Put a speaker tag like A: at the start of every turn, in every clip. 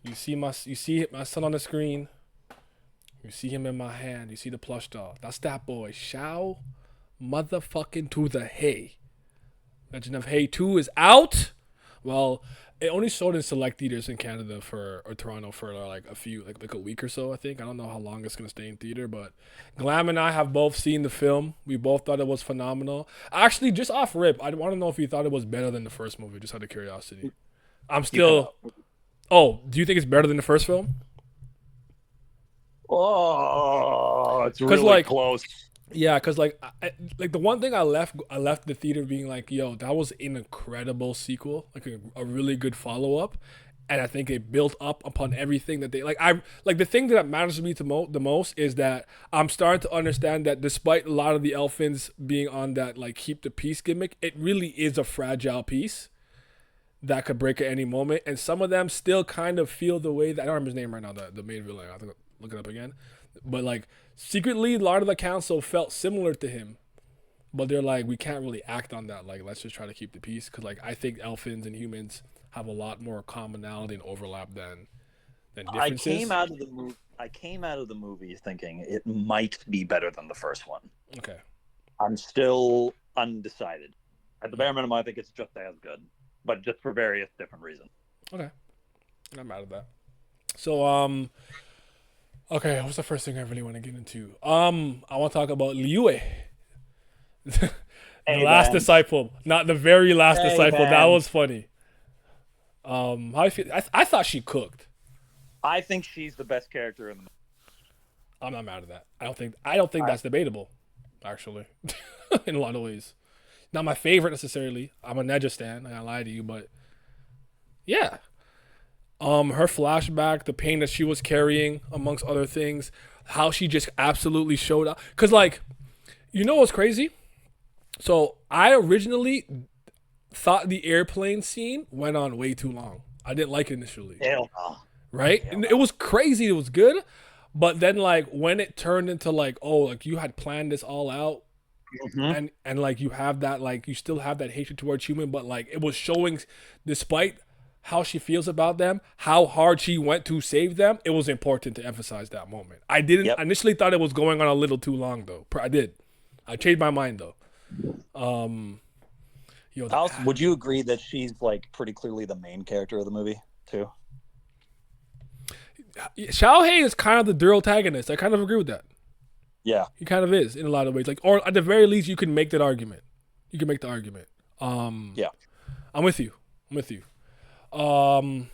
A: You see my son on the screen. You see him in my hand. You see the plush doll. That's that boy. Xiao motherfucking to the hay. Legend of Hay 2 is out. Well, it only showed in select theaters in Canada for or Toronto for like a few like a week or so, I think. I don't know how long it's gonna stay in theater, but Glam and I have both seen the film. We both thought it was phenomenal. Actually, just off rip, I want to know if you thought it was better than the first movie, just out of curiosity. I'm
B: You cut
A: still.
B: out.
A: Oh, do you think it's better than the first film?
B: Oh, it's
A: Cause
B: really
A: like
B: close.
A: Yeah, cause like the one thing I left the theater being like, yo, that was an incredible sequel, like a really good follow up, and I think it built up upon everything that they like. I like the thing that matters to me the most is that I'm starting to understand that despite a lot of the Elfins being on that like keep the peace gimmick, it really is a fragile piece that could break at any moment, and some of them still kind of feel the way that I don't remember his name right now, the main villain. I think I'll look it up again, but like secretly, a lot of the council felt similar to him, but they're like, we can't really act on that. Like, let's just try to keep the peace because like I think Elfins and humans have a lot more commonality and overlap than
B: I came
A: differences.
B: out of the movie. I came out of the movie thinking it might be better than the first one.
A: Okay,
B: I'm still undecided. At the bare minimum, I think it's just as good, but just for various different reasons.
A: okay, I'm out of that. So okay, what's the first thing I really want to get into? I want to talk about Liyue. The
B: Hey
A: last
B: man,
A: disciple, not the very last
B: hey
A: disciple. That
B: man.
A: was funny. How I feel? I thought she cooked.
B: I think she's the best character in the movie.
A: I'm not mad at that. I don't think
B: I,
A: that's debatable, actually, in a lot of ways. Not my favorite necessarily. I'm a Nedja stan. I gotta lie to you, but yeah. Her flashback, the pain that she was carrying, amongst other things, how she just absolutely showed up. Cause like, you know what's crazy? So I originally thought the airplane scene went on way too long. I didn't like it initially,
B: hell no,
A: right?
B: hell
A: And it
B: no.
A: was crazy. It was good, but then like when it turned into like, oh, like you had planned this all out,
B: Mm-hmm.
A: and like you have that like you still have that hatred towards human, but like it was showing, despite how she feels about them, how hard she went to save them. It was important to emphasize that moment. I didn't
B: Yep.
A: I initially thought it was going on a little too long though. I did. I changed my mind though. Um, yo, the
B: Also, would you agree that she's like pretty clearly the main character of the movie too?
A: Xiao Hei is kind of the dual antagonist. I kind of agree with that.
B: Yeah.
A: He kind of is in a lot of ways. Like, or at the very least, you can make that argument. You can make the argument.
B: Yeah.
A: I'm with you. I'm with you. Um,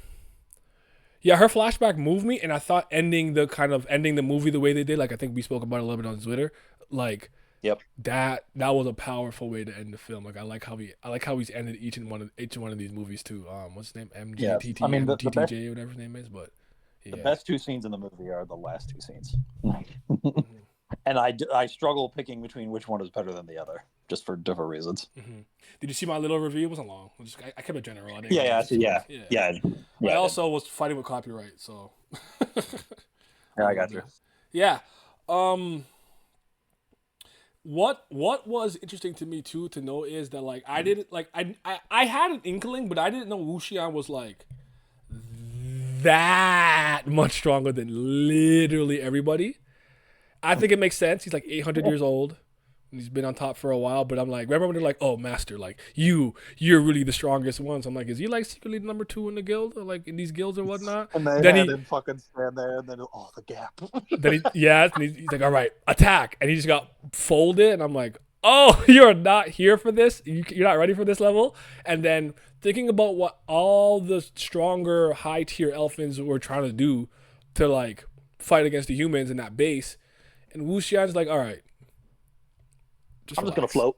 A: yeah, her flashback moved me, and I thought ending the movie the way they did, like I think we spoke about it a little bit on Twitter, like
B: Yep.
A: that was a powerful way to end the film. Like I like how he's ended each one of these movies too. What's his name?
B: Yeah. I
A: MGTT
B: mean, the best
A: MTTJ whatever his name is, but
B: the
A: yeah.
B: best two scenes in the movie are the last two scenes. And I struggle picking between which one is better than the other, just for different reasons.
A: Mm-hmm. Did you see my little review? It wasn't long. I kept it general. I didn't
B: Yeah,
A: go
B: yeah,
A: into
B: so yeah,
A: spoilers. Yeah.
B: yeah,
A: I
B: yeah.
A: also was fighting with copyright, so a
B: Yeah, I
A: little
B: got
A: bit.
B: you.
A: Yeah. Um. What was interesting to me too to know is that like I didn't like I had an inkling, but I didn't know Wu Xian was like that much stronger than literally everybody. I think it makes sense. He's like 800 years old. And he's been on top for a while, but I'm like, remember when they're like, "Oh, master, like you're really the strongest one." So I'm like, is he like secretly number two in the guild, or like in these guilds or whatnot?
B: And they
A: Then
B: had
A: he,
B: him fucking stand there, and then the gap.
A: then he, yeah, and he's like, "All right, attack," and he just got folded, and I'm like, "Oh, you're not here for this. You're not ready for this level." And then thinking about what all the stronger high tier elfins were trying to do to like fight against the humans in that base, and Wu Xian's like, "All right, just
B: I'm just gonna
A: relax."
B: float.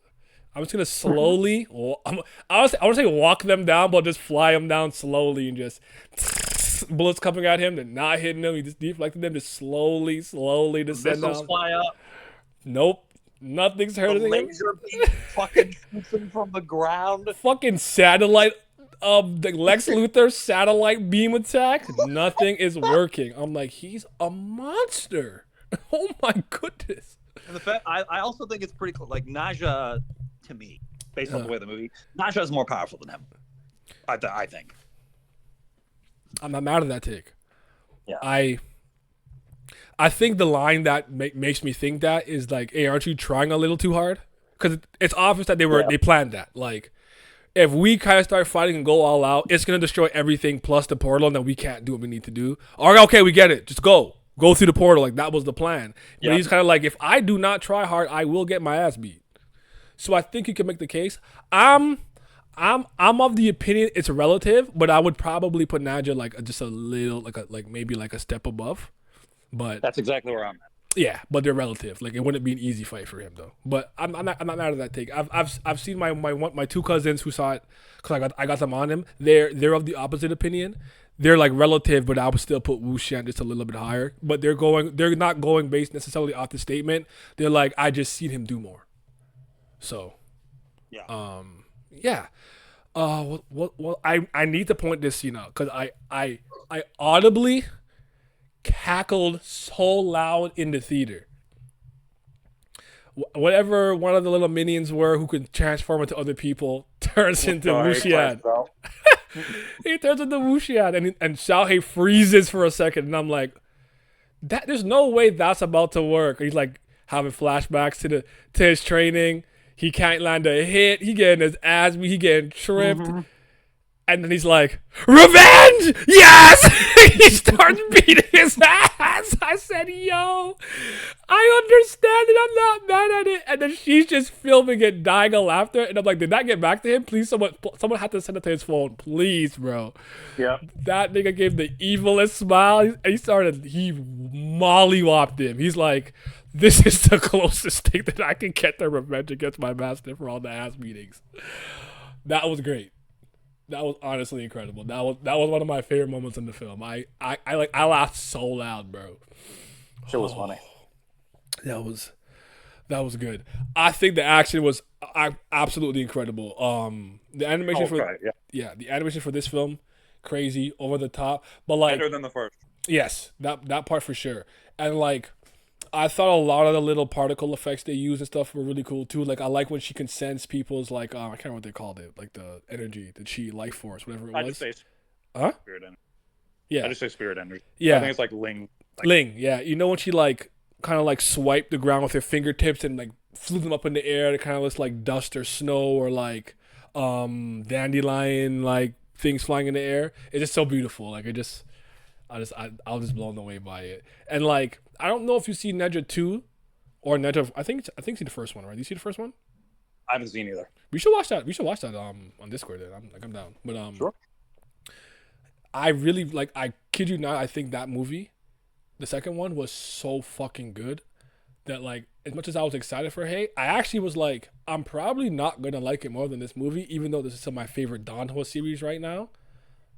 A: I'm just gonna slowly. I want to say walk them down, but just fly them down slowly and just bullets coming at him, then not hitting him. He just deflected them, just slowly descend
B: Missiles
A: down.
B: fly up.
A: Nope, nothing's
B: The
A: hurting him.
B: laser beam fucking shoots him from the ground.
A: Fucking satellite, the Lex Luthor satellite beam attack. Nothing is working. I'm like, he's a monster. Oh my goodness.
B: And the fact, I also think it's pretty cool. Like Naja, to me, based on
A: Uh,
B: the way the movie, Naja is more powerful than him. I think.
A: I'm not mad at that take.
B: Yeah.
A: I think the line that makes me think that is like, hey, aren't you trying a little too hard? Because it's obvious that
B: Yeah.
A: they planned that. Like, if we kind of start fighting and go all out, it's gonna destroy everything plus the portal, and then we can't do what we need to do. All right, okay, we get it. Just go through the portal. Like that was the plan. But
B: Yep.
A: he's kind of like, if I do not try hard, I will get my ass beat. So I think you can make the case. I'm of the opinion it's relative, but I would probably put Naja like just a little like maybe like a step above. But
B: That's exactly where I'm at.
A: yeah, but they're relative. Like it wouldn't be an easy fight for him though. But I'm not mad at that take. I've seen my two cousins who saw it because I got them on him. They're of the opposite opinion. They're like relative, but I would still put Wu Xian just a little bit higher. But they're not going based necessarily off the statement. They're like, I just seen him do more. So
B: Yeah.
A: yeah. I need to point this scene out because I audibly cackled so loud in the theater. Whatever one of the little minions were who could transform into other people turns into Wuxian. He turns into Wuxian, and Xiao freezes for a second, and I'm like, that there's no way that's about to work. He's like having flashbacks to his training. He can't land a hit. He getting his ass beat. He getting tripped.
B: Mm-hmm.
A: And then he's like, revenge! Yes! He starts beating his ass. I said, yo, I understand it. I'm not mad at it. And then she's just filming it, dying of laughter. And I'm like, did that get back to him? Please, someone had to send it to his phone. Please, bro.
B: Yeah.
A: That nigga gave the evilest smile. He mollywopped him. He's like, this is the closest thing that I can get to revenge against my master for all the ass beatings. That was great. That was honestly incredible. That was one of my favorite moments in the film. I laughed so loud, bro.
B: It was funny.
A: That was good. I think the action was absolutely incredible. The animation the animation for this film, crazy, over the top, but like
B: better than the first.
A: Yes, that part for sure. And like, I thought a lot of the little particle effects they use and stuff were really cool too. Like I like when she can sense people's like I can't remember what they called it, like the energy, the chi, life force, whatever it was.
B: I just say
A: huh?
B: Spirit energy.
A: Yeah.
B: I just say spirit energy.
A: Yeah.
B: I think it's like Ling.
A: Ling, yeah. You know when she like kind of like swiped the ground with her fingertips and like flew them up in the air to kind of looks like dust or snow or like dandelion like things flying in the air. It's just so beautiful. Like I was just blown away by it. And like I don't know if you see Nedra 2 or Nedra. I think see the first one, right? You see the first one?
B: I haven't seen either.
A: We should watch that. We should watch that on Discord. Then I'm down. But
B: Sure.
A: I really like. I kid you not. I think that movie, the second one, was so fucking good that like as much as I was excited for Hey, I actually was like, I'm probably not gonna like it more than this movie, even though this is some of my favorite Danhua series right now.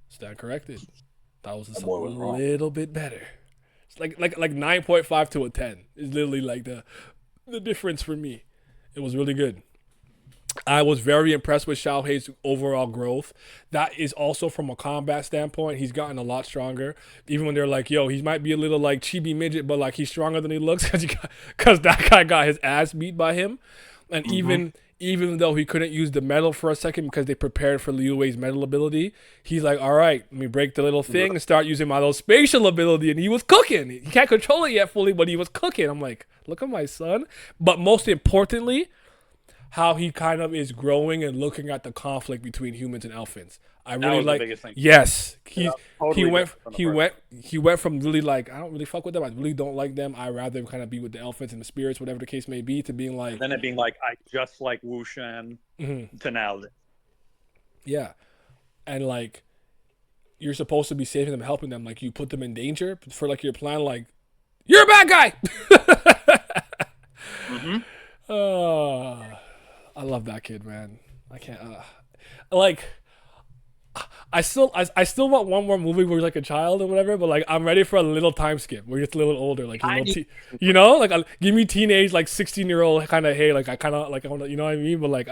A: Stand corrected. That was just a little bit better. It's like 9.5 to a 10 is literally like the difference for me. It was really good. I was very impressed with Xiao Hei's overall growth. That is also from a combat standpoint. He's gotten a lot stronger. Even when they're like, yo, he might be a little like chibi midget, but like he's stronger than he looks because that guy got his ass beat by him. And even though he couldn't use the metal for a second because they prepared for Liyue's metal ability, he's like, all right, let me break the little thing and start using my little spatial ability. And he was cooking. He can't control it yet fully, but he was cooking. I'm like, look at my son. But most importantly, how he kind of is growing and looking at the conflict between humans and elephants. I really like. Yes, he went from really like I don't really fuck with them. I really don't like them. I rather kind of be with the elephants and the spirits, whatever the case may be, to being like.
B: And then it being like I just like Wu Shan to now.
A: Yeah, and like you're supposed to be saving them, helping them. Like you put them in danger for like your plan. Like you're a bad guy. I love that kid, man. I can't like. I still want one more movie where he's like a child or whatever, but like I'm ready for a little time skip where he's a little older, like you know, like give me teenage like 16-year-old kind of Hey, like I kind of like I want to, you know what I mean? But like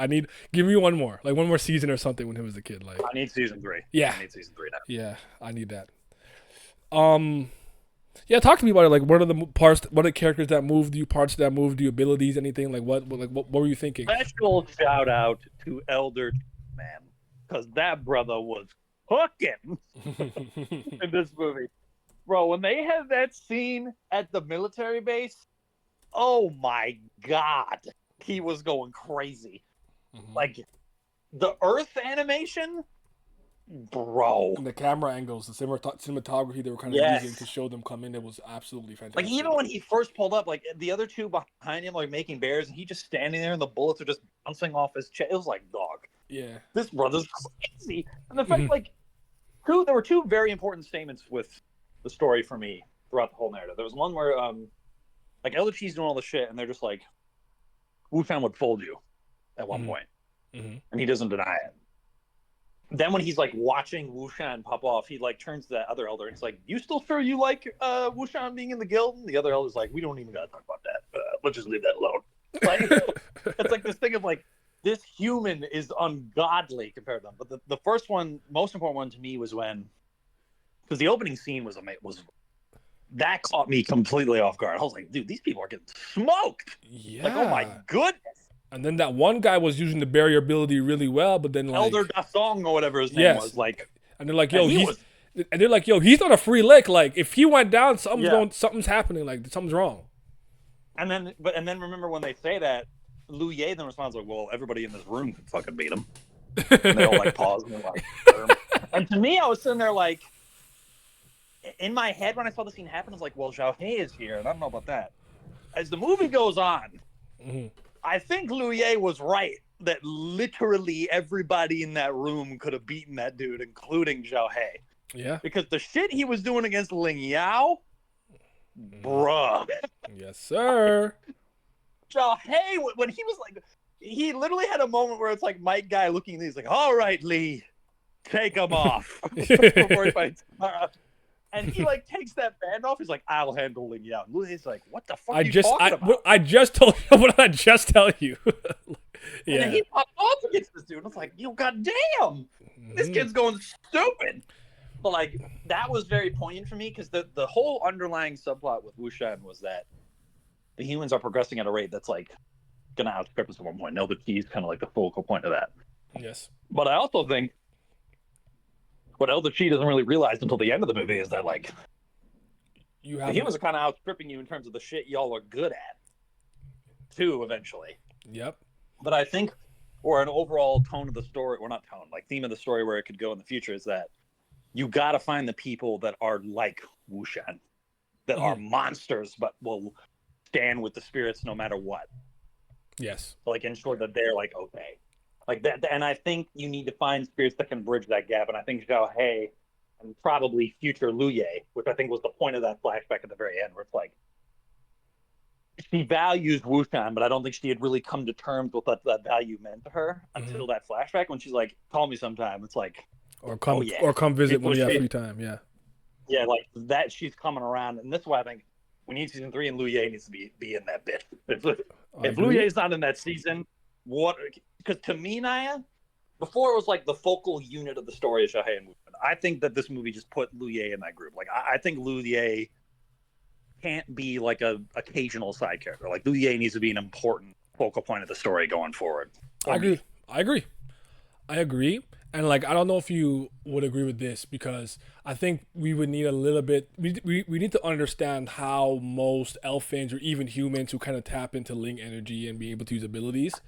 A: give me one more season or something when he was a kid. Like
B: I need season 3.
A: Yeah,
B: I need season 3 now.
A: Yeah, I need that. Yeah, talk to me about it. Like, what are the parts? What are the characters that moved you? Parts that moved you? Abilities? Anything? Like, what were you thinking?
B: Special shout out to Elder Man because that brother was hooking in this movie. Bro, when they had that scene at the military base, oh my god, he was going crazy. Like the Earth animation, bro.
A: And the camera angles, the cinematography they were kind of using to show them come in, it was absolutely fantastic.
B: Like even when he first pulled up, like the other two behind him, like making bears, and he just standing there, and the bullets are just bouncing off his chest. It was like, dog,
A: yeah,
B: this brother's crazy. And the fact, like, there were two very important statements with the story for me throughout the whole narrative. There was one where, like, Elder Chi's doing all the shit, and they're just like, Wu Fan would fold you at one point, and he doesn't deny it. Then when he's like watching Wu Shan pop off, he like turns to that other elder and he's like, "You still sure you like Wu Shan being in the guild?" And the other elder's like, "We don't even gotta talk about that. Let's just leave that alone." Like, it's like this thing of like, this human is ungodly compared to them. But the first one, most important one to me, was when, because the opening scene was that caught me completely off guard. I was like, dude, these people are getting smoked.
A: Yeah.
B: Like, oh my goodness.
A: And then that one guy was using the barrier ability really well, but then like
B: Elder Dasong or whatever his name was, like,
A: and they're like, yo, he's not a free lick. Like, if he went down, something's happening. Like, something's wrong.
B: And then remember when they say that, Liyue then responds like, "Well, everybody in this room could fucking beat him." And they all like pause and they're like, and to me, I was sitting there like, in my head when I saw the scene happen, I was like, "Well, Xiao is here," and I don't know about that. As the movie goes on. I think Liyue was right that literally everybody in that room could have beaten that dude, including Xiao.
A: Yeah.
B: Because the shit he was doing against Liyue, bruh.
A: Yes, sir.
B: Xiao, when he was like, he literally had a moment where it's like Mike Guy looking at these like, "All right, Lee, take him off." Before he fights Mara. And he like takes that band off. He's like, "I'll handle Liyue." And he's like, "What the fuck are you talking about?"
A: I just told you what I just tell you.
B: Yeah. And then he popped off against this dude. I was like, goddamn, this kid's going stupid. But like, that was very poignant for me because the whole underlying subplot with Wu Shan was that the humans are progressing at a rate that's like gonna outstrip us at one point. Elder Chi is kind of like the focal point of that.
A: Yes.
B: But I also think what Elder Chi doesn't really realize until the end of the movie is that like the humans are kind of outstripping you in terms of the shit y'all are good at, too. Eventually.
A: Yep.
B: But I think, or an overall tone of the story, or not tone, like theme of the story where it could go in the future is that you got to find the people that are like Wu Shan, that are monsters, but will stand with the spirits no matter what.
A: Yes.
B: So, like, ensure that they're like okay. Like that, and I think you need to find spirits that can bridge that gap. And I think Xiao and probably future Liyue, which I think was the point of that flashback at the very end, where it's like she values Wu Shan, but I don't think she had really come to terms with what that value meant to her until that flashback when she's like, "Call me sometime." It's like,
A: or come visit when you have free time. Yeah.
B: Yeah, like that. She's coming around, and that's why I think we need season 3, and Liyue needs to be in that bit. If Liyue's not in that season, what? Because to me, Naya, before it was like the focal unit of the story of Xiao and Wu Shan. I think that this movie just put Liyue in that group. Like I think Liyue can't be like a occasional side character. Like Liyue needs to be an important focal point of the story going forward.
A: I agree. And like, I don't know if you would agree with this because I think we would need a little bit. We need to understand how most elfins or even humans who kind of tap into Ling energy and be able to use abilities,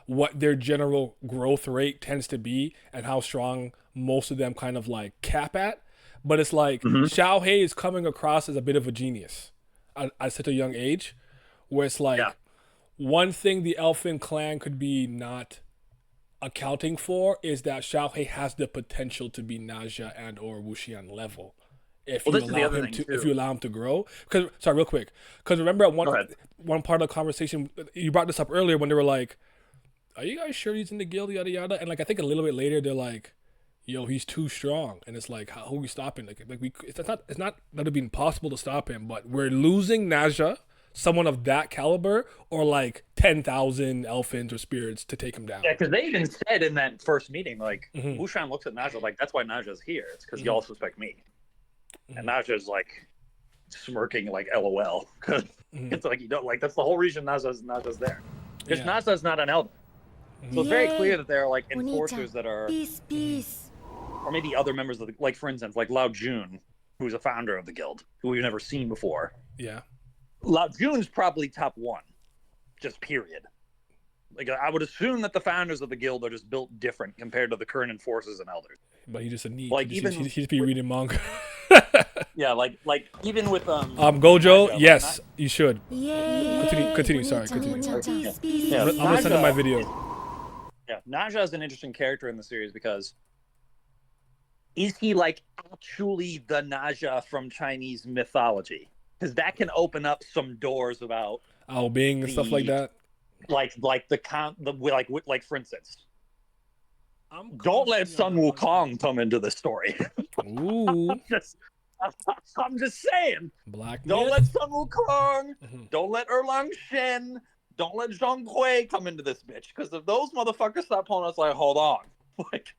A: what their general growth rate tends to be and how strong most of them kind of like cap at. But it's like Xiao is coming across as a bit of a genius at such a young age, where it's like one thing the elfin clan could be not accounting for is that Xiao has the potential to be Naja and or Wuxian level if you allow him to grow. Because real quick, because remember at one part of the conversation you brought this up earlier when they were like, "Are you guys sure he's in the guild?" Yada yada, and like I think a little bit later they're like, "Yo, he's too strong," and it's like, how are we stopping? It's not that it'd be impossible to stop him, but we're losing Naja, someone of that caliber, or like 10,000 elfins or spirits to take him down.
B: Yeah, because they even said in that first meeting, like, Wu Shan looks at Naja like, "That's why Naja's here. It's because y'all suspect me." And Naja's like smirking, like, LOL. Because it's like, you don't like, that's the whole reason Naja's there. Because Naja's not an elder. So it's very clear that there are like enforcers that are,
C: peace.
B: or maybe other members of the, like for instance, like Lao Jun who's a founder of the guild, who we've never seen before.
A: Yeah.
B: Lao Jun's probably top one, just period. Like I would assume that the founders of the guild are just built different compared to the current enforcers and elders.
A: But he just a neat.
B: Like even
A: He just be reading manga.
B: yeah, like even with
A: Gojo,
B: Naja,
A: yes, you should. Continue. Sorry, continue.
B: Yeah,
A: I'm gonna send him my video.
B: Yeah, Naja is an interesting character in the series because is he like actually the Naja from Chinese mythology? Because that can open up some doors about
A: Being and stuff like that.
B: Like for instance, don't let Sun Wukong come into the story.
A: Ooh.
B: I'm just saying.
A: Black
B: don't
A: myth?
B: let Sun Wukong, don't let Erlang Shen, don't let Zhang Hui come into this bitch. Because if those motherfuckers start pulling us, like, hold on, like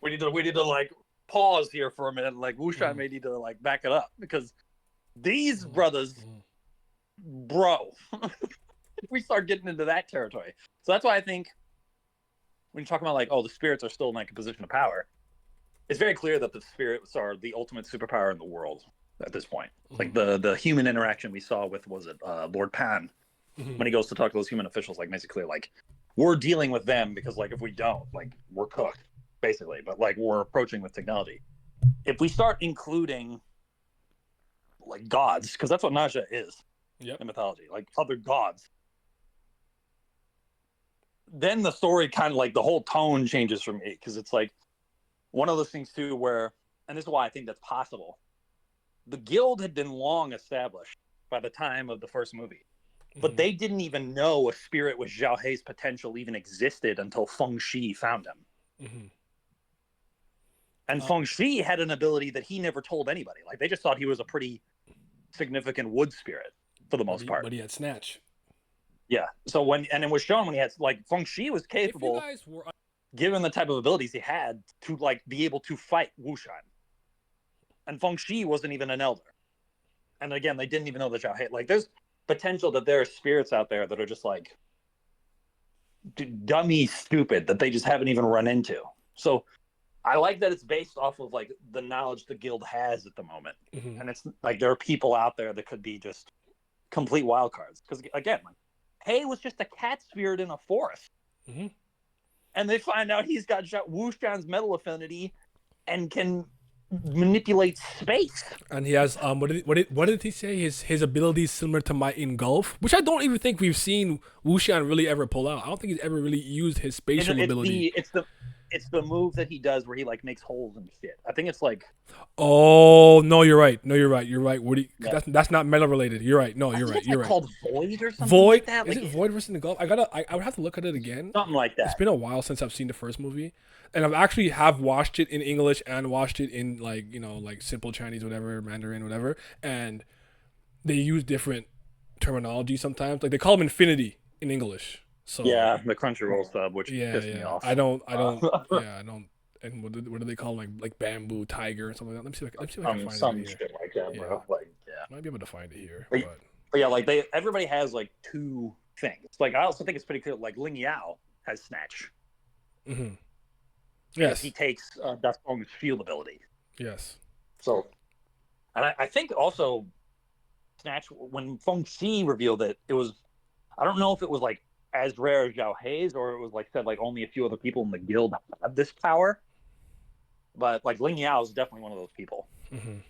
B: we need to like pause here for a minute. Like Wushan may need to like back it up because these brothers, bro, we start getting into that territory. So that's why I think when you're talking about like, oh, the spirits are still in like a position of power, it's very clear that the spirits are the ultimate superpower in the world at this point. Like the human interaction we saw with, was it Lord Pan, when he goes to talk to those human officials, like makes it clear, like we're dealing with them because like if we don't, like we're cooked basically. But like we're approaching with technology. If we start including like gods, because that's what Naja is in mythology, like other gods, then the story kind of like the whole tone changes for me, because it's like one of those things too where, and this is why I think that's possible, the guild had been long established by the time of the first movie, but they didn't even know a spirit with Xiao Hei's potential even existed until Feng Shi found him. And Feng Shi had an ability that he never told anybody. Like they just thought he was a pretty significant wood spirit for the most part.
A: But he had snatch.
B: Yeah. So it was shown when he had, like, Feng Shi was capable, given the type of abilities he had, to like be able to fight Wushan. And Feng Shi wasn't even an elder. And again, they didn't even know the Xiao Hei. Like there's potential that there are spirits out there that are just like dummy stupid that they just haven't even run into. So I like that it's based off of like the knowledge the guild has at the moment. And it's like there are people out there that could be just complete wild cards. Because again, like Hei was just a cat spirit in a forest. And they find out he's got Wushan's metal affinity and can manipulate space.
A: And he has what did he say? His abilities similar to my engulf, which I don't even think we've seen Wushan really ever pull out. I don't think he's ever really used his spatial ability.
B: It's the move that he does where he like makes holes and shit. I think it's like.
A: Oh no, you're right. You're right. That's not metal related. You're right. No, you're right. You're right.
B: Called Void or something.
A: Void.
B: Like that?
A: Is it Void versus Engulf? I would have to look at it again.
B: Something like that.
A: It's been a while since I've seen the first movie, and I've actually have watched it in English and watched it in like like simple Chinese, whatever, Mandarin, whatever, and they use different terminology sometimes. Like they call them infinity in English. So
B: yeah, the Crunchyroll sub, which pissed me off.
A: I don't. And what do they call like bamboo tiger or something like that? Let me see if I can find
B: some
A: it here.
B: shit like that, bro. Like, yeah,
A: might be able to find it here.
B: But yeah, like everybody has like two things. Like I also think it's pretty clear. Like Xiao has snatch.
A: Yes,
B: he takes Das Feng's field ability.
A: Yes.
B: So, and I think also snatch, when Feng Shi revealed it, it was, I don't know if it was like as rare as Xiao Hei's, or it was like said like only a few other people in the guild have this power, but like Liyue is definitely one of those people.
A: And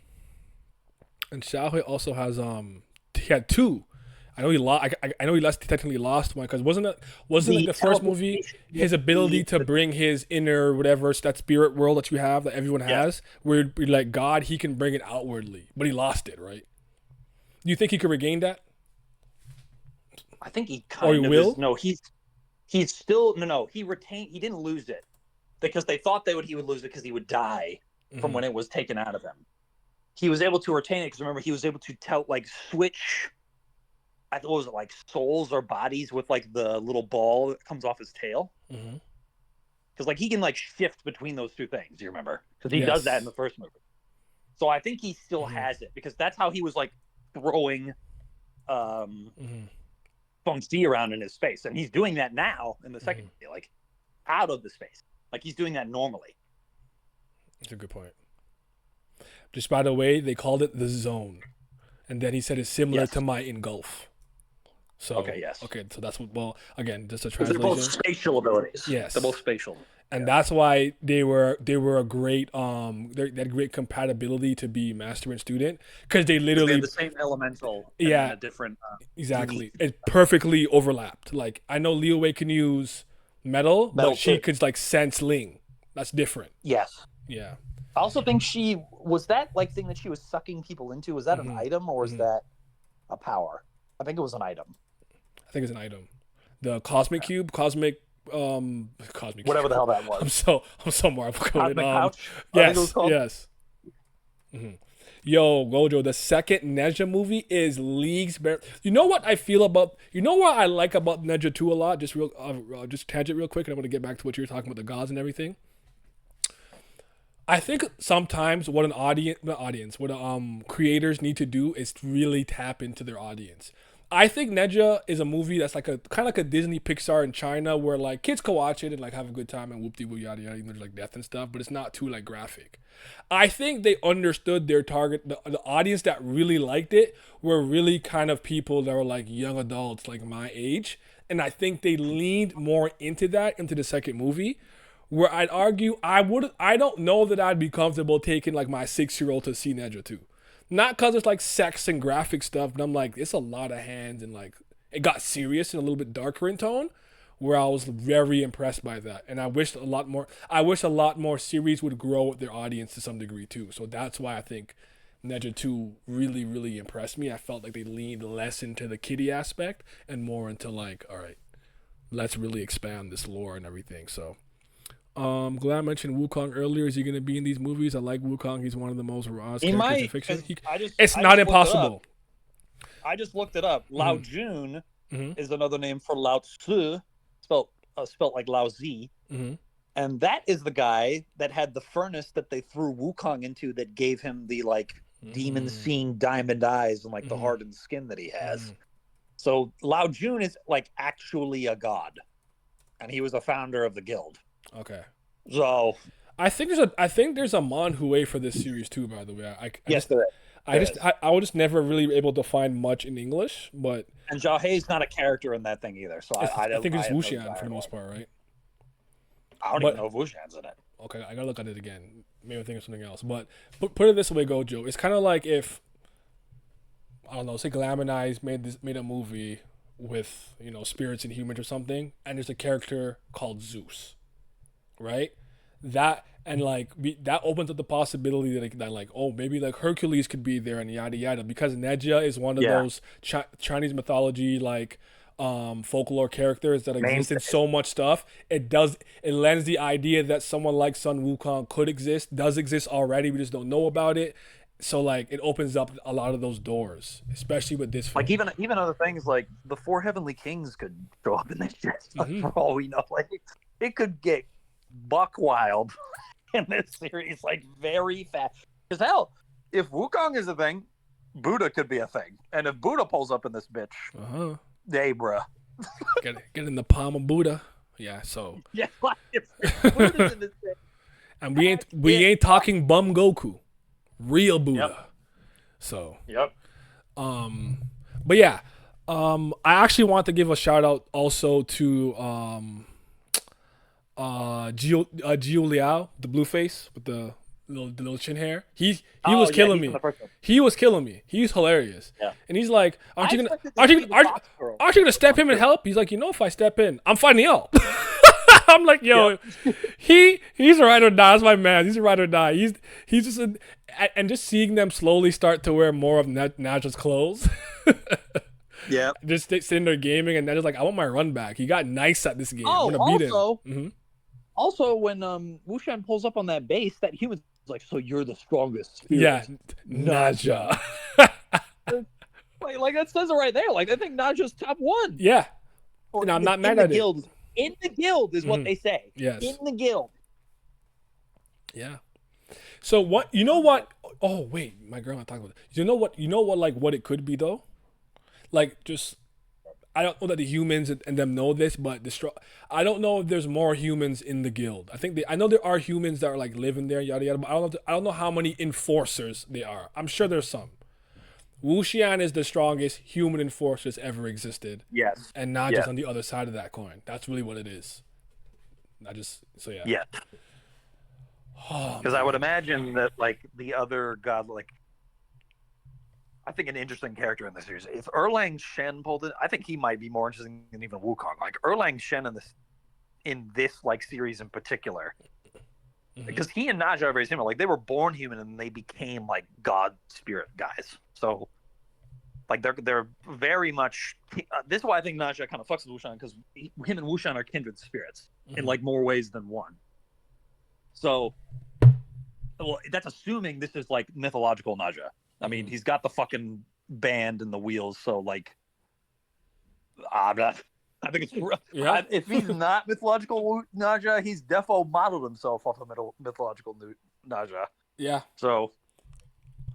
A: Xiao Hui also has he had two. I know he lost. I know he technically lost one, because wasn't like the first movie his ability to bring his inner whatever, that spirit world that you have that everyone has, where like God, he can bring it outwardly, but he lost it, right? Do you think he could regain that?
B: I think he kind of
A: will.
B: Is, no, he's still no. He retained. He didn't lose it because they thought he would lose it because he would die from when it was taken out of him. He was able to retain it because remember he was able to switch. I thought, was it like souls or bodies with like the little ball that comes off his tail? Because like he can like shift between those two things. You remember? Because he does that in the first movie. So I think he still has it, because that's how he was like throwing Feng Shi around in his space, and he's doing that now in the second movie, like out of the space, like he's doing that normally.
A: That's a good point. Just by the way, they called it the zone, and then he said it's similar to
B: Yes.
A: my engulf.
B: Okay.
A: So
B: Yes.
A: okay, so that's what. Well, again, just a
B: Because they're both
A: translation.
B: spatial abilities. They're both
A: Yes,
B: spatial.
A: and
B: Yeah.
A: that's why they were a great they had great compatibility to be master and student because they
B: Because they have
A: literally
B: the same elemental and then
A: yeah
B: a different unique
A: exactly it perfectly overlapped. Like I know Liyue can use metal, but
B: metal
A: she
B: too.
A: could like sense Ling. That's different.
B: Yes.
A: Yeah.
B: I also think she was that like thing that she was sucking people into. Was that an
A: hmm
B: item or was
A: hmm
B: that a power? I think it was an item.
A: I think it's an item. The cosmic
B: Okay.
A: cube, cosmic
B: Whatever the
A: cube.
B: hell that was.
A: I'm so Marvel coded.
B: Cosmic pouch. I think it was
A: Yes,
B: called.
A: yes. Yo, Gojo, the second Neja movie is leagues better. You know what I feel about? You know what I like about Neja 2 a lot? Just tangent real quick, and I'm gonna get back to what you were talking about the gods and everything. I think sometimes what an audience, the audience, what creators need to do is really tap into their audience. I think Neja is a movie that's like a kind of like a Disney Pixar in China where like kids can watch it and like have a good time and whoop de whoop yada yada. Even though there's like death and stuff, but it's not too like graphic. I think they understood their target, the audience that really liked it were really kind of people that were like young adults, like my age, and I think they leaned more into that into the second movie where I'd argue I don't know that I'd be comfortable taking like my 6-year-old to see Nedra 2. Not because it's like sex and graphic stuff, but I'm like, it's a lot of hands and like it got serious and a little bit darker in tone. Where I was very impressed by that. And I wish a lot more series would grow with their audience to some degree too. So that's why I think Nedra 2 really, really impressed me. I felt like they leaned less into the kiddie aspect and more into like, all right, let's really expand this lore and everything. So Glad mentioned Wukong earlier. Is he going to be in these movies? I like Wukong. He's one of the most raw
B: He
A: characters in
B: might
A: fiction.
B: because I just
A: It's
B: I
A: not
B: just looked it up.
A: impossible.
B: I just looked it up. Lao
A: Mm-hmm.
B: Jun
A: Mm-hmm.
B: is another name for Lao Tzu, spelt like Lao Zi,
A: Mm-hmm.
B: and that is the guy that had the furnace that they threw Wukong into that gave him the like demon
A: Mm-hmm.
B: seeing diamond eyes and like the
A: Mm-hmm.
B: hardened skin that he has. So Lao Jun is like actually a god, and he was a founder of the guild.
A: Okay.
B: So
A: I think there's a Manhue for this series too. By the way, I
B: yes,
A: just
B: there is.
A: I
B: There
A: just
B: is.
A: I was just never really able to find much in English, but
B: And Zhao Hei's not a character in that thing either. So I
A: I
B: don't.
A: think
B: I
A: it's
B: have no
A: Wuxian
B: desire
A: for the
B: to
A: most
B: like.
A: part, right?
B: I don't even
A: But
B: know if Wuxian's in it.
A: okay, I gotta look at it again. Maybe I'm thinking of something else. But put it this way, Gojo. It's kind of like if I don't know, say Glam and I made a movie with spirits and humans or something, and there's a character called Zeus, right? That and like that opens up the possibility that like oh maybe like Hercules could be there and yada yada because Neja is one of
B: Yeah,
A: those Chinese mythology like folklore characters that exist in
B: mainstay.
A: so much stuff. It lends the idea that someone like Sun Wukong could exist, does exist already. We just don't know about it. So like it opens up a lot of those doors, especially with this
B: Like
A: film.
B: even other things like the four heavenly kings could show up in this shit.
A: Mm-hmm.
B: For all we know, like it could get buck wild in this series, like very fast. Because hell, if Wukong is a thing, Buddha could be a thing, and if Buddha pulls up in this bitch,
A: Uh-huh.
B: hey, bruh.
A: Get in the palm of Buddha. Yeah, so
B: Yeah, like if Buddha's in this thing,
A: and
B: heck
A: we
B: it.
A: ain't talking bum Goku. Real
B: Yep.
A: Buddha. So,
B: Yep.
A: but yeah, I actually want to give a shout out also to Gio Liao, the blue face with the little chin hair. He was killing
B: He's in
A: me.
B: the first one.
A: He was killing me. He's hilarious.
B: Yeah.
A: And he's like,
B: I expected this to be the Fox girl.
A: aren't you gonna step in and help? He's like, if I step in, I'm finding out. I'm like, yo, he's a ride or die. That's my man. He's a ride or die. He's just and just seeing them slowly start to wear more of Naja's clothes.
B: Yeah.
A: Just sitting there gaming, and Naja's like, I want my run back. He got nice at this game.
B: Oh,
A: I'm gonna beat him.
B: also,
A: Mm-hmm.
B: also when Wuxian pulls up on that base, that human's like, so you're the strongest.
A: Yeah,
B: spirit."
A: Naja.
B: Like that says it right there. Like I think Naja's top one.
A: Yeah,
B: Or
A: and I'm not
B: in
A: mad
B: the
A: at it.
B: guild. In the guild is what
A: Mhm.
B: they say.
A: Yes.
B: In the guild.
A: Yeah. So what? You know what? Oh wait, my grandma talking about it. You know what? Like what it could be though. Like just I don't know that the humans and them know this, but I don't know if there's more humans in the guild. I know there are humans that are like living there, yada yada. But I don't know how many enforcers there are. I'm sure there's some. Wuxian is the strongest human enforcer that's ever existed,
B: Yes.
A: and not
B: Yeah.
A: just on the other side of that coin. That's really what it is. I just so yeah.
B: Yeah.
A: Oh,
B: Because I would imagine that like the other god, like I think an interesting character in this series. If Erlang Shen pulled it, I think he might be more interesting than even Wukong. Like Erlang Shen in this like series in particular, because he and Naja are very similar. Like they were born human and they became like god spirit guys. So like they're very much. This is why I think Naja kind of fucks with Wushan, because him and Wushan are kindred spirits in like more ways than one. So, well, that's assuming this is like mythological Naja. I mean, he's got the fucking band and the wheels, so like, I think it's
A: Yeah.
B: if he's not mythological Naja, he's defo modeled himself off of mythological Naja.
A: Yeah.
B: So,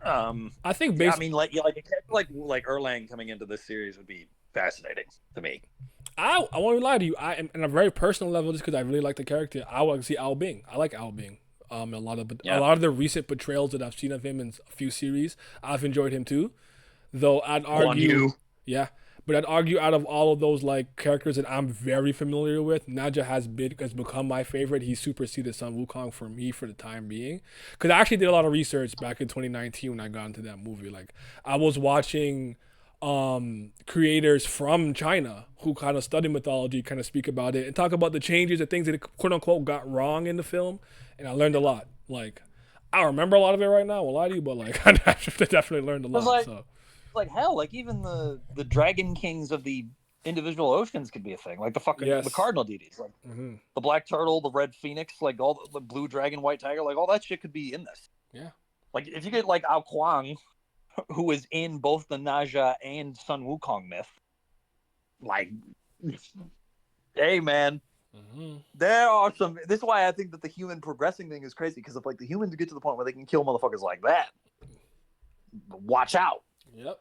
A: I think
B: I mean, like a character like Erlang coming into this series would be fascinating to me.
A: I won't lie to you. On a very personal level, just because I really like the character, I want to see Ao Bing. I like Ao Bing. A lot of the recent portrayals that I've seen of him in a few series, I've enjoyed him too. Though I'd argue, yeah, but I'd argue out of all of those like characters that I'm very familiar with, Naja has become my favorite. He superseded Sun Wukong for me for the time being. Because I actually did a lot of research back in 2019 when I got into that movie. Like I was watching creators from China who kind of study mythology, kind of speak about it and talk about the changes and things that quote unquote got wrong in the film. And I learned a lot. Like, I don't remember a lot of it right now. I won't lie to you, but like, I definitely learned a lot.
B: Like hell, like even the dragon kings of the individual oceans could be a thing. Like the fucking the cardinal deities, like the black turtle, the red phoenix, like all the blue dragon, white tiger, like all that shit could be in this.
A: Yeah.
B: Like if you get like Ao Kuang, who is in both the Naja and Sun Wukong myth, like, hey man. There are some. This is why I think that the human progressing thing is crazy, because if like the humans get to the point where they can kill motherfuckers like that, watch out.
A: Yep.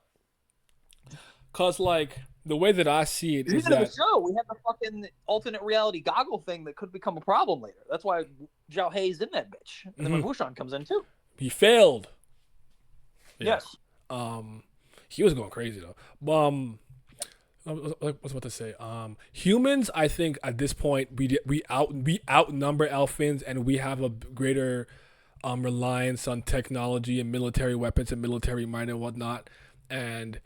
A: Cause like the way that I see it is
B: that in the show we have the fucking alternate reality goggle thing that could become a problem later. That's why Zhao Hei's in that bitch, and then when Wushan comes in too,
A: he failed.
B: Yeah. Yes.
A: He was going crazy though. I was about to say, humans, I think at this point we outnumber elephants, and we have a greater reliance on technology and military weapons and military might and whatnot. And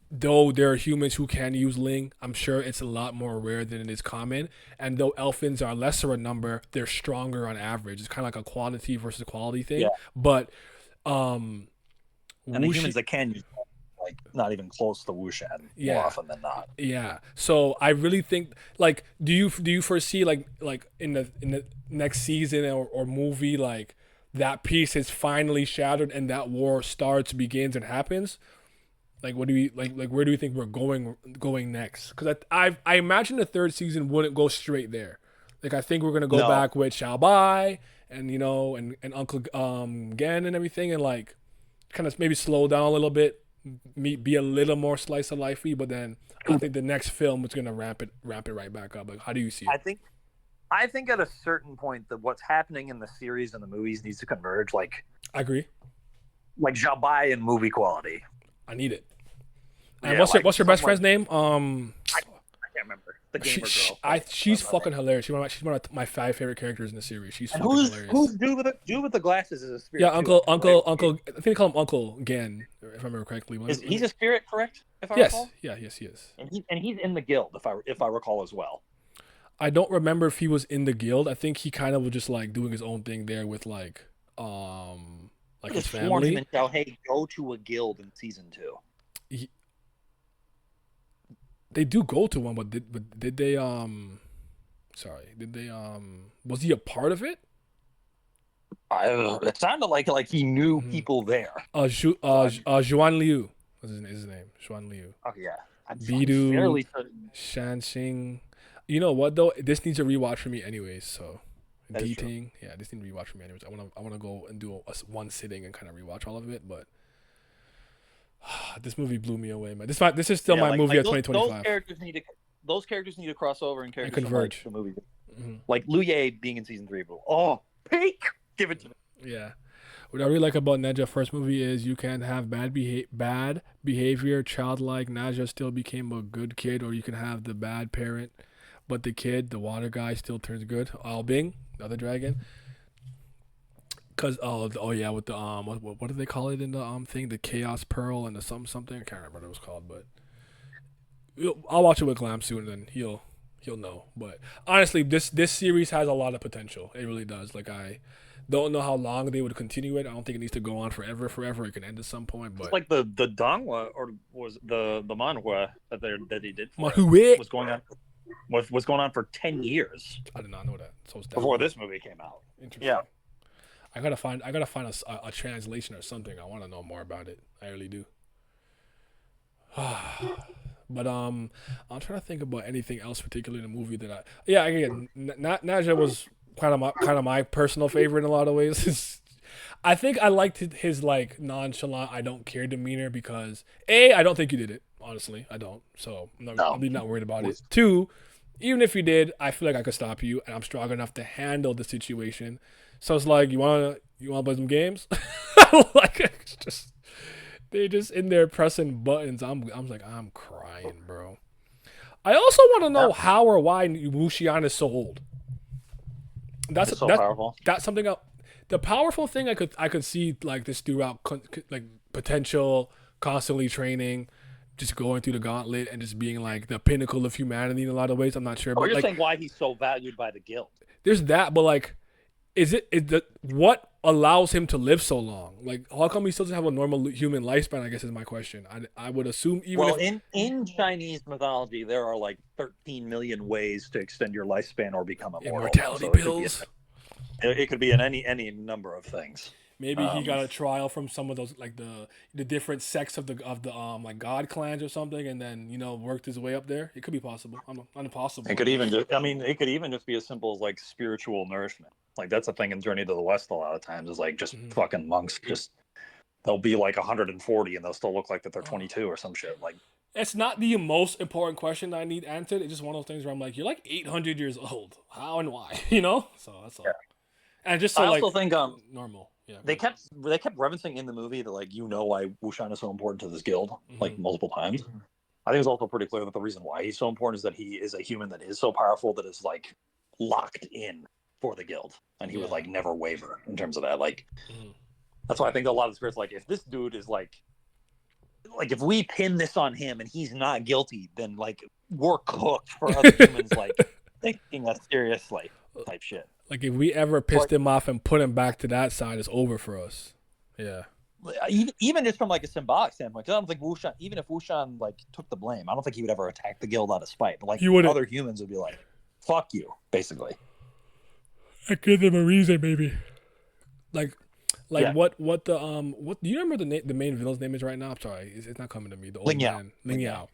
A: though there are humans who can use Ling, I'm sure it's a lot more rare than it is common. And though elephants are lesser in number, they're stronger on average. It's kind of like a quantity versus quality thing. Yeah. But
B: and the humans that can use like not even close to Wushan more often than not.
A: Yeah. So I really think like do you foresee like in the next season or movie like that piece is finally shattered and that war begins and happens? Like what do you like where do you think we're going next? Because I imagine the third season wouldn't go straight there. Like I think we're gonna go back with Xiao Bai and and Uncle Gen and everything, and like kind of maybe slow down a little bit. Be a little more slice of lifey, but then I think the next film is gonna ramp it right back up. Like, how do you see it?
B: I think at a certain point that what's happening in the series and the movies needs to converge. Like,
A: I agree.
B: Like Xiao Bai in movie quality.
A: I need it. And what's your best friend's name?
B: I can't remember. The gamer girl.
A: She's fucking hilarious. She's one of my 5 favorite characters in the series. She's fucking hilarious.
B: Who's dude with the glasses is a spirit?
A: Yeah, Uncle. I think they call him Uncle Gen, if I remember correctly.
B: He's a spirit, correct? If I recall.
A: Yes, he is.
B: And he's in the guild, if I recall as well.
A: I don't remember if he was in the guild. I think he kind of was just like doing his own thing there with like his family.
B: Him and tell, hey, go to a guild in season 2.
A: They do go to one, but did they was he a part of it?
B: It sounded like he knew people there.
A: Zhuan Liu was his name. Zhuan Liu.
B: Oh yeah.
A: Bidu, Shanxing. You know what though? This needs a rewatch for me anyways. So, D-Ting, yeah, this needs a rewatch for me anyways. I wanna go and do one sitting and kind of rewatch all of it. But This movie blew me away, man. This is still
B: Yeah,
A: my movie of
B: those
A: 2025
B: characters need to cross over and
A: and
B: characters from like
A: converge.
B: the movie.
A: Hmm.
B: Like Liyue being in season 3, but peak, give it to me.
A: Yeah. What I really like about Neja first movie is you can have bad behavior, childlike. Neja still became a good kid, or you can have the bad parent, but the kid, the water guy, still turns good. Al Bing, the other dragon. Cause yeah, with the what do they call it in the thing, the chaos pearl and the something, I can't remember what it was called, but I'll watch it with Glam soon, and then he'll know. But honestly, this series has a lot of potential. It really does. Like, I don't know how long they would continue it. I don't think it needs to go on forever. It can end at some point.
B: It's
A: But
B: like the Dongwa, or was the manhwa that he did for it
A: Mahue,
B: was going on was going on for 10 years
A: I did not know that. So it's
B: before this movie came out.
A: interesting.
B: Yeah.
A: I gotta find a translation or something. I want to know more about it. I really do. But I'm trying to think about anything else particularly in the movie that again, Naja was kind of my personal favorite in a lot of ways. I think I liked his like nonchalant, I don't care demeanor because I don't think you did it. Honestly, I don't. So I'm really not worried about it. Two, even if you did, I feel like I could stop you, and I'm strong enough to handle the situation. So it's like, you wanna play some games? Like, it's just they just in there pressing buttons. I'm like, I'm crying, bro. I also want to know how or why Wu Xian is so old.
B: It's so powerful.
A: That's something else. The powerful thing I could see like this throughout, like potential, constantly training, just going through the gauntlet and just being like the pinnacle of humanity in a lot of ways. I'm not sure.
B: But you're
A: like,
B: saying why he's so valued by the guild.
A: There's that, but like, what allows him to live so long? Like, how come he still doesn't have a normal human lifespan? I guess is my question. I would assume
B: in Chinese mythology, there are like 13 million ways to extend your lifespan or become immortal.
A: Immortality pills.
B: It could be in any number of things.
A: Maybe he got a trial from some of those, like the different sects of the like god clans or something, and then worked his way up there. It could be possible. Not impossible.
B: It could even just be as simple as like spiritual nourishment. Like, that's a thing in Journey to the West a lot of times, is like just fucking monks. Just they'll be like 140 and they'll still look like that they're 22 or some shit. Like,
A: it's not the most important question that I need answered. It's just one of those things where I'm like, you're like 800 years old. How and why? So that's all. Yeah. And just so I also think
B: normal. Yeah. They kept referencing in the movie that like why Wu Shan is so important to this guild like multiple times. I think it's also pretty clear that the reason why he's so important is that he is a human that is so powerful that is like locked in for the guild, and he would like never waver in terms of that. Like, that's why I think a lot of the spirits like, if this dude is like if we pin this on him and he's not guilty, then like we're cooked for other humans like taking us seriously type shit.
A: Like, if we ever pissed him off and put him back to that side, it's over for us. Yeah.
B: Even just from like a symbolic standpoint, because I don't think Wu Shan, even if Wu Shan like took the blame, I don't think he would ever attack the guild out of spite. But like, other humans would be like, "Fuck you," basically.
A: I give them a reason, maybe. What do you remember the main villain's name is right now? I'm sorry, it's not coming to me. The old man, Ling Yao.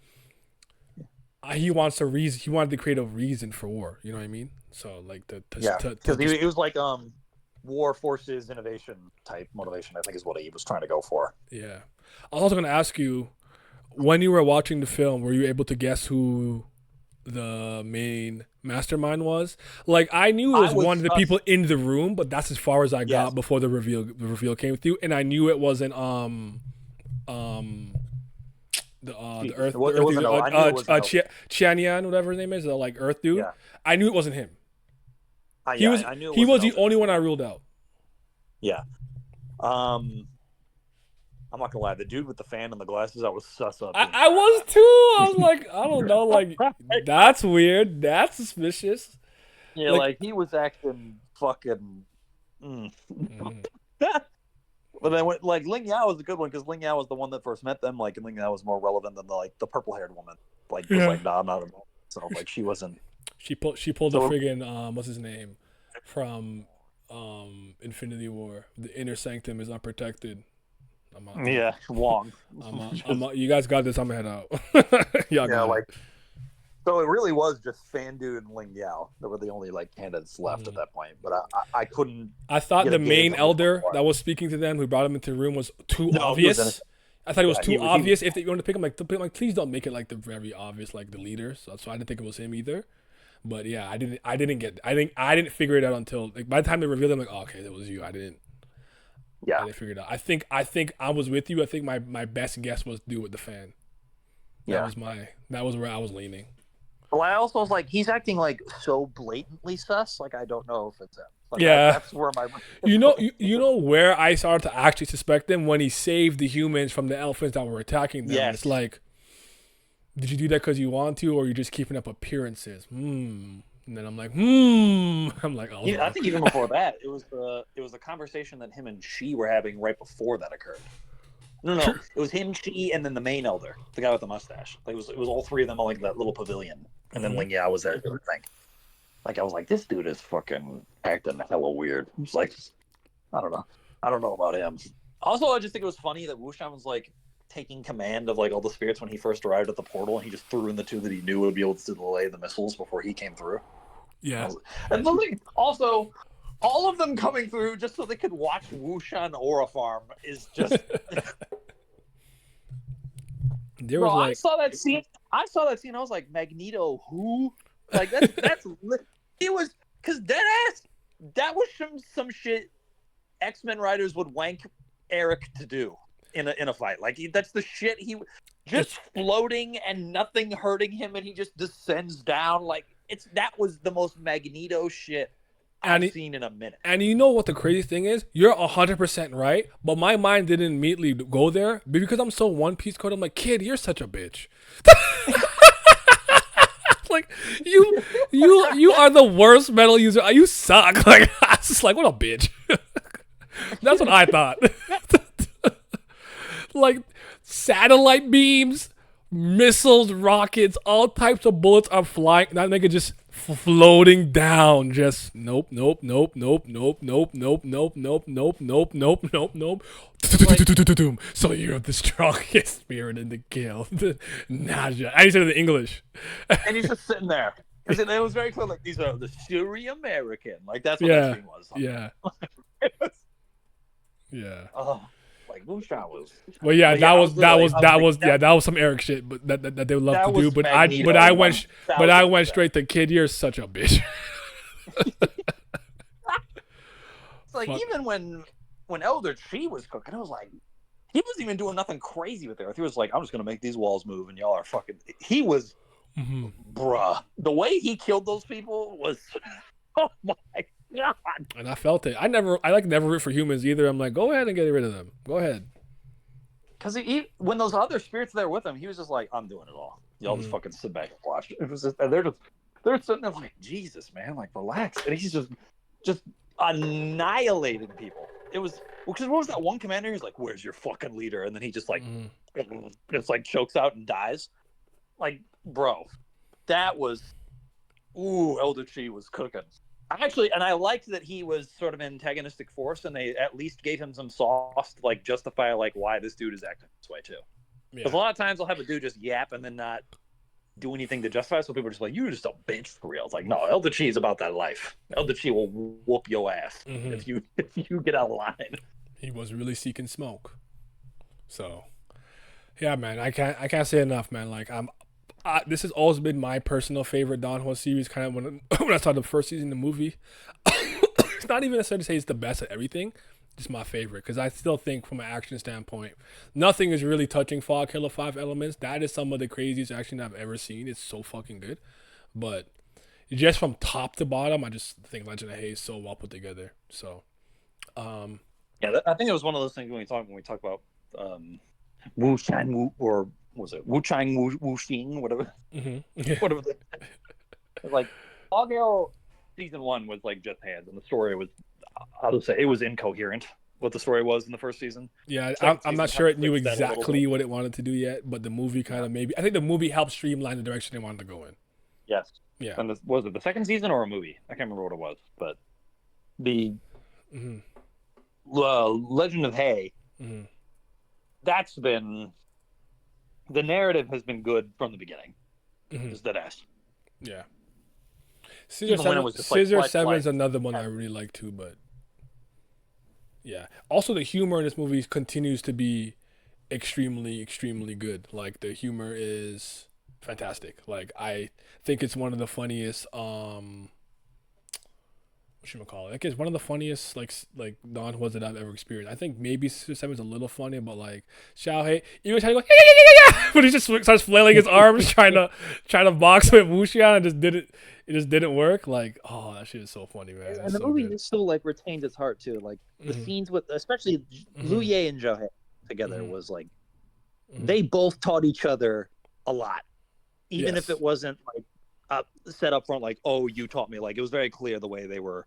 A: He wants a reason. He wanted to create a reason for war. You know what I mean? So like
B: because he was like war forces innovation type motivation, I think, is what he was trying to go for.
A: Yeah. I was also going to ask you, when you were watching the film, were you able to guess who the main mastermind was? Like, I knew it was one of the people in the room, but that's as far as I got before the reveal came through, and I knew it wasn't the Earth Qianyan, whatever his name is, the like Earth dude. Yeah. I knew it wasn't him. I knew he was the only one I ruled out.
B: Yeah. I'm not gonna lie, the dude with the fan and the glasses, I was sus up.
A: I was too. I was like, I don't know, like that's weird. That's suspicious.
B: Yeah, like he was acting fucking. But then, like, Ling Yao was a good one because Ling Yao was the one that first met them. Like, and Ling Yao was more relevant than the purple-haired woman. Like, was like, nah, I'm not involved. So like, she wasn't.
A: She pulled the friggin' what's his name from Infinity War. The inner sanctum is unprotected.
B: Wong.
A: You guys got this. I'm gonna head out.
B: So it really was just Fan Dude and Ling Yao that were the only like candidates left at that point. But I couldn't.
A: I thought the main elder that was speaking to them, who brought them into the room, was too obvious. I thought it was
B: Yeah,
A: too obvious. If they want to pick him, like, please don't make it like the very obvious, like the leader. So I didn't think it was him either. But yeah, I didn't figure it out until like by the time they revealed him, like, oh, okay, that was you. I
B: yeah,
A: didn't figure it out. I think I was with you. I think my best guess was do with the fan.
B: yeah.
A: That was where I was leaning.
B: Well, I also was like, he's acting like so blatantly sus. Like, I don't know if it's him. Like,
A: Yeah.
B: that's where my
A: You know where I started to actually suspect him when he saved the humans from the elephants that were attacking them.
B: Yes.
A: It's like, did you do that because you want to, or are you just keeping up appearances? And then I'm like, I'm like, oh,
B: I think even before that, it was the conversation that him and She were having right before that occurred. No, it was him, She, and then the main elder, the guy with the mustache. Like, it was all three of them on like that little pavilion, and then Ling Yao was there doing thing. Like, I was like, this dude is fucking acting hella weird. It's like, I don't know about him. Also, I just think it was funny that Wuxian was like taking command of like all the spirits when he first arrived at the portal, and he just threw in the two that he knew would be able to delay the missiles before he came through.
A: Yeah.
B: And also, all of them coming through just so they could watch Wuxian Aura Farm is just. Bro, I saw that scene. I was like, Magneto, who? Like that's it was because that was some shit X-Men writers would wank Eric to do in a fight. Like that's the shit he just floating and nothing hurting him, and he just descends down. Like that was the most Magneto shit I've seen in a minute.
A: And you know what the crazy thing is? You're 100% right, but my mind didn't immediately go there because I'm so One Piece code. I'm like, kid, you're such a bitch. Like you are the worst metal user. You suck. Like I was just like, what a bitch. That's what I thought. Like satellite beams, missiles, rockets, all types of bullets are flying. That nigga just floating down. Just nope. So you're the strongest spirit in the guild. Naja. I said it in English.
B: And he's just sitting there. Because it was very clear, like, these are the Syri American. Like, that's what that scene was.
A: Yeah. Yeah.
B: Oh, like Wuxian was.
A: Well, yeah, that was some Eric shit, but that they would love to do. But I went straight to kid. You're such a bitch.
B: It's like even when Elder Chi was cooking, it was like he wasn't even doing nothing crazy with Earth. He was like, I'm just gonna make these walls move, and y'all are fucking. He was, bruh. The way he killed those people was, oh my god.
A: And I felt it. I never root for humans either. I'm like, go ahead and get rid of them. Go ahead.
B: Because when those other spirits there with him, he was just like, I'm doing it all. Y'all just fucking sit back and watch. It was just, and they're sitting there like, Jesus, man, like relax. And he's just annihilating people. It was because what was that one commander? He's like, "Where's your fucking leader?" And then he just like, just like chokes out and dies. Like, bro, that was, Elder Chi was cooking. I liked that he was sort of an antagonistic force, and they at least gave him some sauce to like justify like why this dude is acting this way too. Because a lot of times they'll have a dude just yap and then not do anything to justify. So people are just like, "You're just a bitch for real." It's like, no, Elder Chi is about that life. Elder Chi will whoop your ass if you get out of line.
A: He was really seeking smoke. So, yeah, man, I can't say enough, man. Like this has always been my personal favorite Don Juan series. Kind of when I saw the first season of the movie, it's not even necessarily to say it's the best at everything. Just my favorite because I still think from an action standpoint, nothing is really touching Fog Killer 5 elements. That is some of the craziest action I've ever seen. It's so fucking good, but just from top to bottom, I just think Legend of Hay is so well put together. So,
B: yeah, I think it was one of those things when we talk about Wu Shan Wu, or was it Wu Chang Wu Xing, whatever, whatever. Like Fog Killer season 1 was like just hands, and the story was. I'll just say it was incoherent what the story was in the first season.
A: Yeah, I'm not sure it knew exactly what it wanted to do yet, but the movie kind of maybe. I think the movie helped streamline the direction they wanted to go in.
B: Yes.
A: Yeah.
B: And was it the second season or a movie? I can't remember what it was, but the Legend of Hay. That's been the narrative has been good from the beginning. Is that ass?
A: Yeah. Scissor 7 is another one I really like too, but yeah. Also, the humor in this movie continues to be extremely, extremely good. Like the humor is fantastic. Like I think it's one of the funniest. What you call it? Like it's one of the funniest like non was that I've ever experienced. I think maybe Seven's a little funny, but like Xiao Hei, even trying to go yeah yeah yeah yeah yeah, but he just starts flailing his arms trying to box with Wuxian and just didn't work. Like oh that shit is so funny, man.
B: And
A: It's
B: the
A: so
B: movie
A: good.
B: still like retains its heart too. Like the
A: Hmm.
B: scenes with especially
A: Hmm.
B: Liyue and Zhou together
A: Hmm.
B: was like
A: Hmm.
B: they both taught each other a lot, even if it
A: Yes.
B: wasn't like set up front. Like, oh, you taught me. Like it was very clear the way they were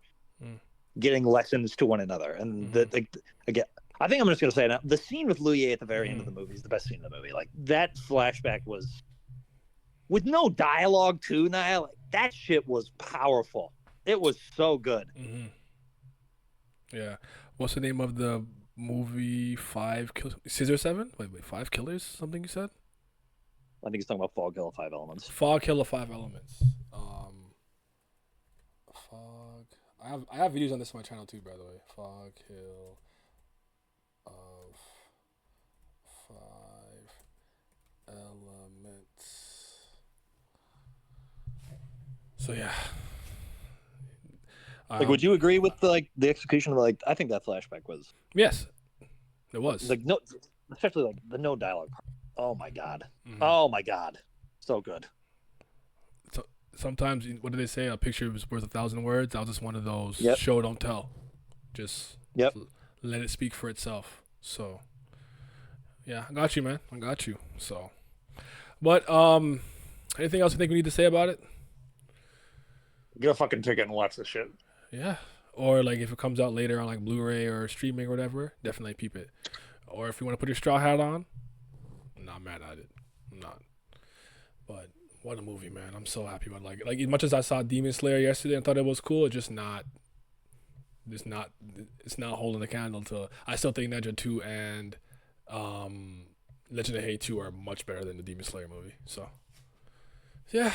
B: getting lessons to one another. And
A: Mm-hmm.
B: that like, again, I think I'm just gonna say now the scene with Liyue at the very end
A: Hmm.
B: of the movie is the best scene in the movie. Like that flashback was with no dialogue too. Now like, that shit was powerful. It was so good.
A: Hmm. Yeah. What's the name of the movie? Scissor Seven? Wait, Five Killers? Something you said?
B: I think he's talking about Fog Hill 5 Elements.
A: Fog Killer Five Elements. Fog. I have videos on this on my channel too, by the way. Fog Hill of Five Elements. So yeah.
B: Like,
A: Um.
B: would you agree with the execution of like? I think that flashback was
A: Yes, it was.
B: like no, especially like the no dialogue part.
A: Mm-hmm.
B: Oh my god, so good.
A: So sometimes, what do they say? A picture is worth 1,000 words. That was just one of those
B: Yep,
A: show don't tell. Just
B: yep.
A: let it speak for itself. So yeah, I got you, man. I got you. So, but anything else you think we need to say about it?
B: Get a fucking ticket and watch this shit.
A: Yeah. Or like if it comes out later on like Blu-ray or streaming or whatever, definitely peep it. Or if you want to put your straw hat on, I'm not mad at it. I'm not. But what a movie, man! I'm so happy about it. Like as much as I saw Demon Slayer yesterday and thought it was cool, it's just not. It's not. It's not holding the candle to. I still think Ninja 2 and um, Legend of Hate 2 are much better than the Demon Slayer movie. So yeah,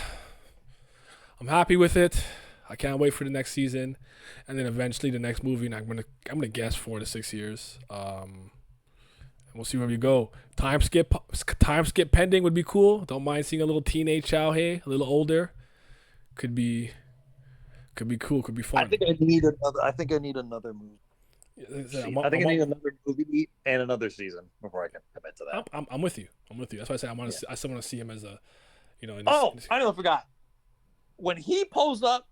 A: I'm happy with it. I can't wait for the next season, and then eventually the next movie. And I'm gonna guess 4 to 6 years. We'll see where we go. Time skip pending would be cool. Don't mind seeing a little teenage Xiao Hei, a little older. Could be cool. Could be
B: I
A: fun.
B: think I need another. I think I need another movie. I think I need another movie and another season before I can commit to that.
A: I'm with you. I'm with you. That's why I say I still want to see him as a, in
B: Oh,
A: this.
B: I nearly forgot. When he pulls up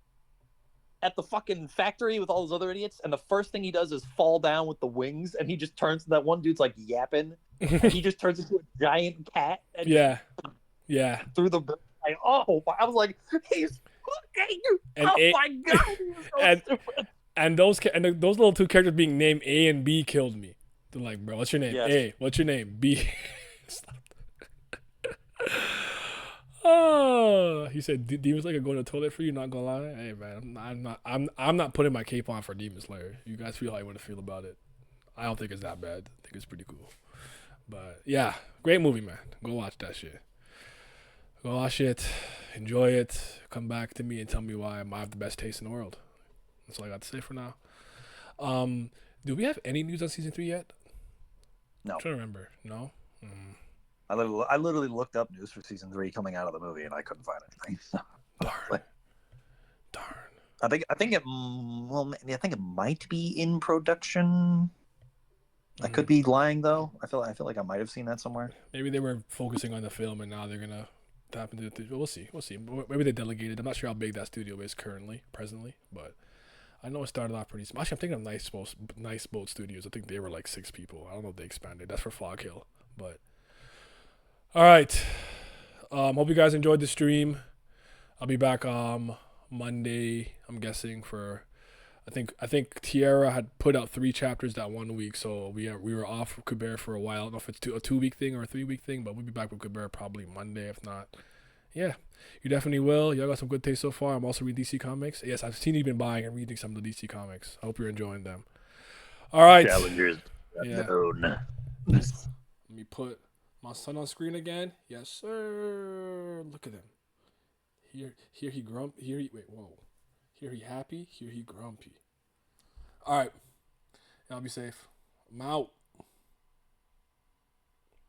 B: at the fucking factory with all those other idiots, and the first thing he does is fall down with the wings, and he just turns to that one dude's like yapping, and he just turns into a giant cat and just
A: Yeah, yeah.
B: through the. Like, oh, I was like, he's fucking.
A: And
B: Oh
A: A
B: my god, he was so
A: and
B: stupid.
A: those little two characters being named A and B killed me. They're like, bro, what's your name?
B: Yes.
A: A. What's your name? B. Oh, he said Demon Slayer going to the toilet for you. Not gonna lie, hey man, I'm not putting my cape on for Demon Slayer. You guys feel how you want to feel about it. I don't think it's that bad. I think it's pretty cool. But yeah, great movie, man. Go watch that shit. Go watch it, enjoy it. Come back to me and tell me why I have the best taste in the world. That's all I got to say for now. Do we have any news on season 3 yet? I'm
B: No.
A: trying to remember. No. Mm.
B: I literally looked up news for season 3 coming out of the movie, and I couldn't find anything.
A: Darn. Darn.
B: I think it I think it might be in production. I could be lying though. I feel like I might have seen that somewhere.
A: Maybe they were focusing on the film and now they're gonna tap into it. We'll see. We'll see. Maybe they delegated. I'm not sure how big that studio is presently, but I know it started off pretty small. Actually, I'm thinking of Nice Boat Studios. I think they were like 6 people. I don't know if they expanded. That's for Fog Hill. But all right. Hope you guys enjoyed the stream. I'll be back Monday. I'm guessing for. I think Tierra had put out 3 chapters that 1 week, so we were off Kuber for a while. I don't know if it's a 2 week thing or a 3 week thing, but we'll be back with Kuber probably Monday, if not. Yeah, you definitely will. Y'all got some good taste so far. I'm also reading DC Comics. Yes, I've seen you been buying and reading some of the DC Comics. I hope you're enjoying them. All right.
B: Challengers.
A: Yeah.
B: Known.
A: Let me put my son on screen again. Yes, sir. Look at him. Here he grump. Wait, whoa. Here he happy. Here he grumpy. All right. Y'all be safe. I'm out.